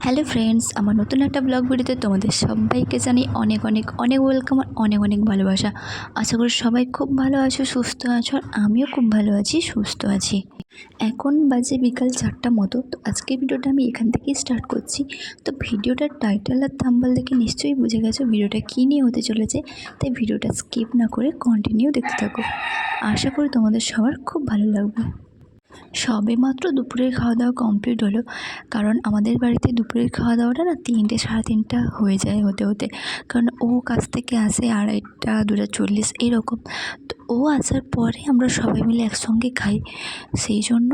Hello friends, আমার নতুন একটা ব্লগ ভিডিওতে তোমাদের সবাইকে জানাই অনেক অনেক অনেক ওয়েলকাম আর অনেক অনেক ভালোবাসা। আশা করি সবাই খুব ভালো আছো, সুস্থ আছো, আর আমিও খুব ভালো আছি, সুস্থ আছি। এখন বাজে বিকাল 4টা মতো। তো আজকের ভিডিওটা আমি এখান থেকেই স্টার্ট করছি। তো ভিডিওটার টাইটেল আর থাম্বনেল দেখে নিশ্চয়ই বুঝে গেছো ভিডিওটা কী নিয়ে হতে চলেছে, তাই ভিডিওটা স্কিপ না করে কন্টিনিউ দেখতে থাকো। আশা করি তোমাদের সবার খুব ভালো লাগবে। সবে মাত্র দুপুরের খাওয়া দাওয়া কমপ্লিট হলো, কারণ আমাদের বাড়িতে দুপুরের খাওয়া দাওয়াটা না 3টে সাড়ে 3টা হয়ে যায় হতে হতে, কারণ ও কাছ থেকে আসে 2:30 2:40 এরকম। তো ও আসার পরে আমরা সবাই মিলে একসঙ্গে খাই, সেই জন্য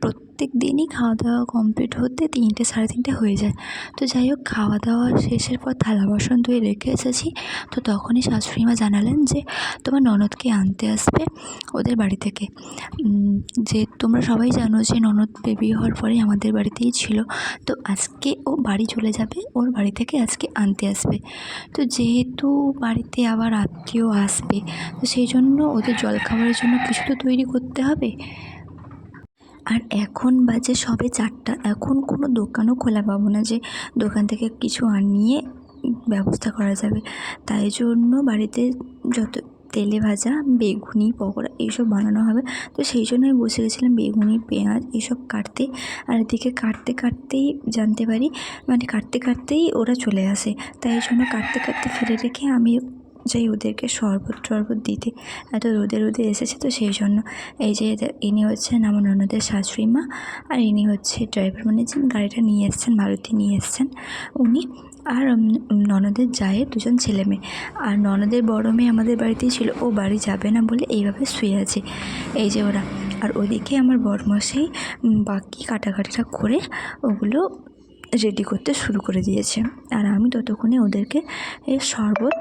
প্রত্যেক দিনই খাওয়া দাওয়া কমপ্লিট হতে 3টে সাড়ে 3টে হয়ে যায়। তো যাই হোক, খাওয়া দাওয়া শেষের পর থালা বাসন ধুয়ে রেখে এসেছি। তো তখনই শাশুড়ি মা জানালেন যে তোমার ননদকে আনতে আসবে ওদের বাড়ি থেকে। যে তোমরা সবাই জানো যে ননদ বেবি হওয়ার পরে আমাদের বাড়িতেই ছিল। তো আজকে ও বাড়ি চলে যাবে, ওর বাড়ি থেকে আজকে আনতে আসবে। তো যেহেতু বাড়িতে আবার আত্মীয় আসবে, তো সেই জন্য ওদের জলখাবারের জন্য কিছু তো তৈরি করতে হবে। আর এখন বাজে সবে 4টা, এখন কোনো দোকানও খোলা পাবো না যে দোকান থেকে কিছু আনিয়ে ব্যবস্থা করা যাবে। তাই জন্য বাড়িতে যত তেলে ভাজা বেগুনি পকোড়া এইসব বানানো হবে। তো সেই জন্য আমি বসে গেছিলাম বেগুনি পেঁয়াজ এইসব কাটতে। আর এদিকে কাটতে কাটতেই জানতে পারি, মানে কাটতে কাটতেই ওরা চলে আসে। তাই জন্য কাটতে কাটতে ফেলে রেখে আমি যাই ওদেরকে শরবত টরবত দিতে। এত রোদে রোদে এসেছে, তো সেই জন্য এই যে ইনি হচ্ছেন আমার ননদের শাশুড়ি মা, আর ইনি হচ্ছে ড্রাইভার, মানে যিনি গাড়িটা নিয়ে এসছেন, মারুতি নিয়ে এসছেন উনি। আর ননদের জায়ের 2জন ছেলে মেয়ে। আর ননদের বড় মেয়ে আমাদের বাড়িতেই ছিল, ও বাড়ি যাবে না বলে এইভাবে শুয়ে আছে। এই যে ওরা। আর ওদিকে আমার বড়মশাই বাকি কাটাকাটিটা করে ওগুলো রেডি করতে শুরু করে দিয়েছে। আর আমি ততক্ষণে ওদেরকে শরবত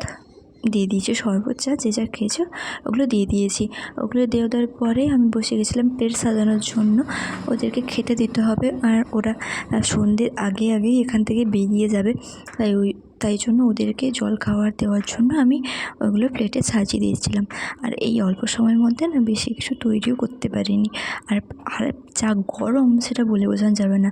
দিয়ে দিয়েছি, শরবত চা যে যা খেয়েছো ওগুলো দিয়ে দিয়েছি। ওগুলো দিয়ে দেওয়ার পরে আমি বসে গেছিলাম প্লেট সাজানোর জন্য, ওদেরকে খেতে দিতে হবে। আর ওরা সন্ধ্যের আগেই এখান থেকে বেরিয়ে যাবে, তাই জন্য ওদেরকে জল খাবার দেওয়ার জন্য আমি ওগুলো প্লেটে সাজিয়ে দিয়েছিলাম। আর এই অল্প সময়ের মধ্যে না বেশি কিছু তৈরিও করতে পারিনি। আর আর যা গরম সেটা বলে বোঝানো যাবে না।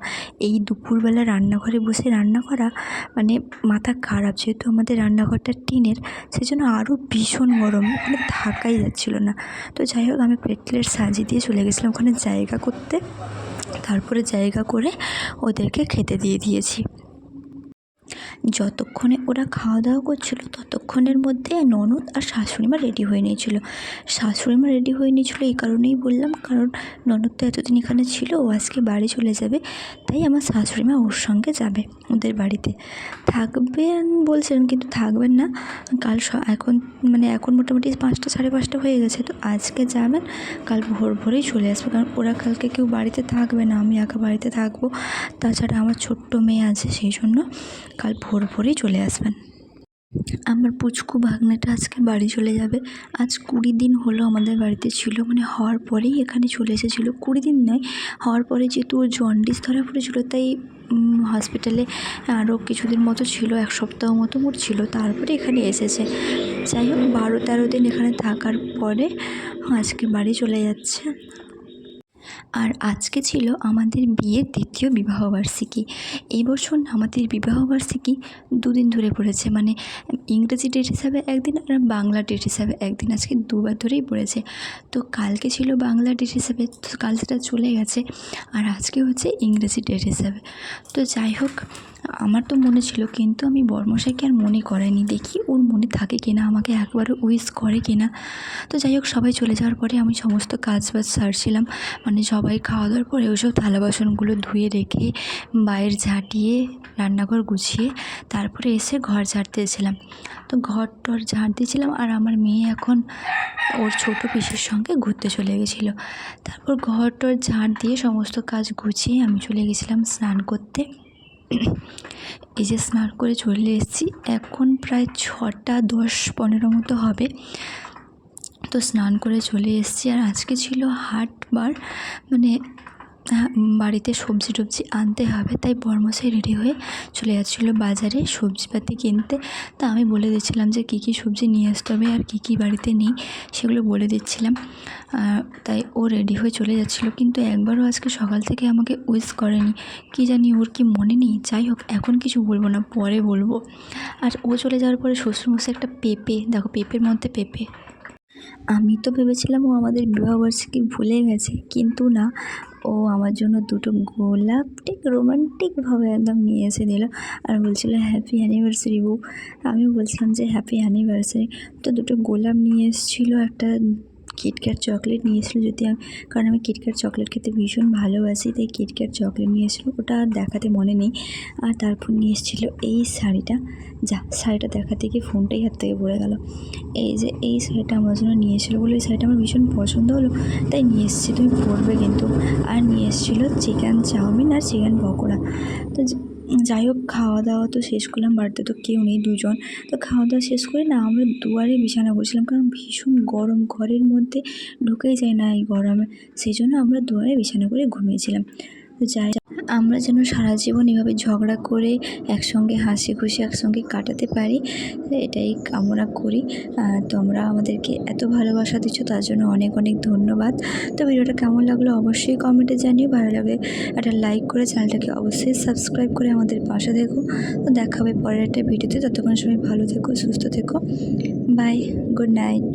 এই দুপুরবেলা রান্নাঘরে বসে রান্না করা মানে মাথা খারাপ, যেহেতু আমাদের রান্নাঘরটা টিনের, সেই জন্য আরও ভীষণ গরম, ওখানে থাকাই যাচ্ছিল না। তো যাই হোক, আমি প্লেট সাজিয়ে দিয়ে চলে গেছিলাম ওখানে জায়গা করতে। তারপরে জায়গা করে ওদেরকে খেতে দিয়ে দিয়েছি। যতক্ষণে ওরা খাওয়া দাওয়া করছিল ততক্ষণের মধ্যে ননদ আর শাশুড়িমা রেডি হয়ে নিয়েছিল। শাশুড়িমা রেডি হয়ে নিয়েছিল এই কারণেই বললাম, কারণ ননদ তো এতদিন এখানে ছিল, ও আজকে বাড়ি চলে যাবে, তাই আমার শাশুড়িমা ওর সঙ্গে যাবে ওদের বাড়িতে। থাকবেন বলছেন, কিন্তু থাকবেন না। কাল এখন মোটামুটি 5টা সাড়ে 5টা হয়ে গেছে। তো আজকে যাবেন, কাল ভোরেই চলে আসবে, কারণ ওরা কালকে কেউ বাড়িতে থাকবে না, আমি একা বাড়িতে থাকবো। তাছাড়া আমার ছোট্ট মেয়ে আছে, সেই জন্য কাল ভোরেই চলে আসবেন। আমার পুচকু ভাগ্নেটা আজকে বাড়ি চলে যাবে। আজ 20 দিন হলো আমাদের বাড়িতে ছিল, মানে হওয়ার পরেই এখানে চলে এসেছিলো। 20 দিন নয়, হওয়ার পরে যেহেতু ওর জন্ডিস ধরা পড়েছিল, তাই হসপিটালে আরও কিছুদিন মতো ছিল, 1 সপ্তাহ মতো মোট ছিল, তারপরে এখানে এসেছে। যাই হোক, 12-13 দিন এখানে থাকার পরে আজকে বাড়ি চলে যাচ্ছে। আর আজকে ছিল আমাদের বিয়ের 2য় বিবাহবার্ষিকী। এই বছর আমাদের বিবাহবার্ষিকী 2 দিন ধরে পড়েছে, মানে ইংরেজি ডেট হিসাবে একদিন আর বাংলা ডেট হিসাবে একদিন, আজকে 2বার ধরেই পড়েছে। তো কালকে ছিল বাংলা ডেট হিসাবে, তো কাল সেটা চলে গেছে, আর আজকে হচ্ছে ইংরেজি ডেট হিসাবে। তো যাই হোক, আমার তো মনে ছিল, কিন্তু আমি বড়মশাইকে আর মনে করাইনি, দেখি ওর মনে থাকে কিনা, আমাকে একবারও উইশ করে কিনা। তো যাই হোক, সবাই চলে যাওয়ার পরে আমি সমস্ত কাজ বাজ সারছিলাম, মানে সবাই খাওয়া দাওয়ার পরে ওইসব থালা বাসনগুলো ধুয়ে রেখে, বাইরে ঝাঁটিয়ে, রান্নাঘর গুছিয়ে তারপরে এসে ঘর ঝাড়তে এসেছিলাম। তো ঘর টর ঝাড় দিয়েছিলাম, আর আমার মেয়ে এখন ওর ছোটো পিসির সঙ্গে ঘুরতে চলে গেছিলো। তারপর ঘর টর ঝাড় দিয়ে সমস্ত কাজ গুছিয়ে আমি চলে গেছিলাম স্নান করতে। এই যে স্নান করে চলে এসেছি, এখন প্রায় 6টা 10-15 মতো হবে। তো স্নান করে চলে এসেছি। আর আজকে ছিল হাটবার, মানে বাড়িতে সবজি টবজি আনতে হবে, তাই বরমশাই রেডি হয়ে চলে যাচ্ছিলো বাজারে সবজিপাতি কিনতে। তা আমি বলে দিচ্ছিলাম যে কী কী সবজি নিয়ে আসতে হবে আর কী কী বাড়িতে নেই সেগুলো বলে দিচ্ছিলাম। তাই ও রেডি হয়ে চলে যাচ্ছিলো, কিন্তু একবারও আজকে সকাল থেকে আমাকে উইশ করেনি। কী জানি ওর কি মনে নেই, যাই হোক এখন কিছু বলবো না, পরে বলবো। আর ও চলে যাওয়ার পরে শ্বশুরমশাই একটা পেঁপে, দেখো পেঁপের মধ্যে পেঁপে, আমি তো ভেবেছিলাম ও আমাদের বিবাহবার্ষিকী ভুলে গেছে, কিন্তু না, ও আমার জন্য দুটো গোলাপ ঠিক রোমান্টিকভাবে একদম নিয়ে এসে দিল আর বলছিল হ্যাপি অ্যানিভার্সারি বউ। আমিও বলছিলাম যে হ্যাপি অ্যানিভার্সারি। তো দুটো গোলাপ নিয়ে এসেছিলো, একটা কিটক্যাট চকলেট নিয়ে এসেছিলো, যদি কারণ আমি কিটক্যাট চকলেট খেতে ভীষণ ভালোবাসি, তাই কিটক্যাট চকলেট নিয়ে এসেছিলো, ওটা আর দেখাতে মনে নেই। আর তারপর নিয়ে এসেছিলো এই শাড়িটা, শাড়িটা দেখাতে গিয়ে ফোনটাই হাত থেকে পড়ে গেল। এই যে এই শাড়িটা আমার জন্য নিয়ে এসেছিলো বলে, এই শাড়িটা আমার ভীষণ পছন্দ হলো, তাই নিয়ে এসেছি, তুমি পরবে কিন্তু। আর নিয়ে এসেছিলো চিকেন চাউমিন আর চিকেন পকোড়া। তো যাই হোক, খাওয়া দাওয়া তো শেষ করলাম, বাড়িতে তো কেউ নেই, দুজন। তো খাওয়া দাওয়া শেষ করে না আমরা দুয়ারে বিছানা করছিলাম, কারণ ভীষণ গরম, ঘরের মধ্যে ঢুকেই যায় না এই গরমে, সেই জন্য আমরা দুয়ারে বিছানা করে ঘুমিয়েছিলাম। তো যাই, আমরা যেন সারা জীবন এভাবে ঝগড়া করে একসঙ্গে হাসি খুশি একসঙ্গে কাটাতে পারি, এটাই কামনা করি। তোমরা আমাদেরকে এত ভালোবাসা দিচ্ছ, তার জন্য অনেক অনেক ধন্যবাদ। তো ভিডিওটা কেমন লাগলো অবশ্যই কমেন্টে জানিও, ভালো লাগলে একটা লাইক করে চ্যানেলটাকে অবশ্যই সাবস্ক্রাইব করে আমাদের পাশে থেকো। তো দেখা হবে পরের একটা ভিডিওতে, ততক্ষণ সবাই ভালো থেকো, সুস্থ থেকো, বাই, গুড নাইট।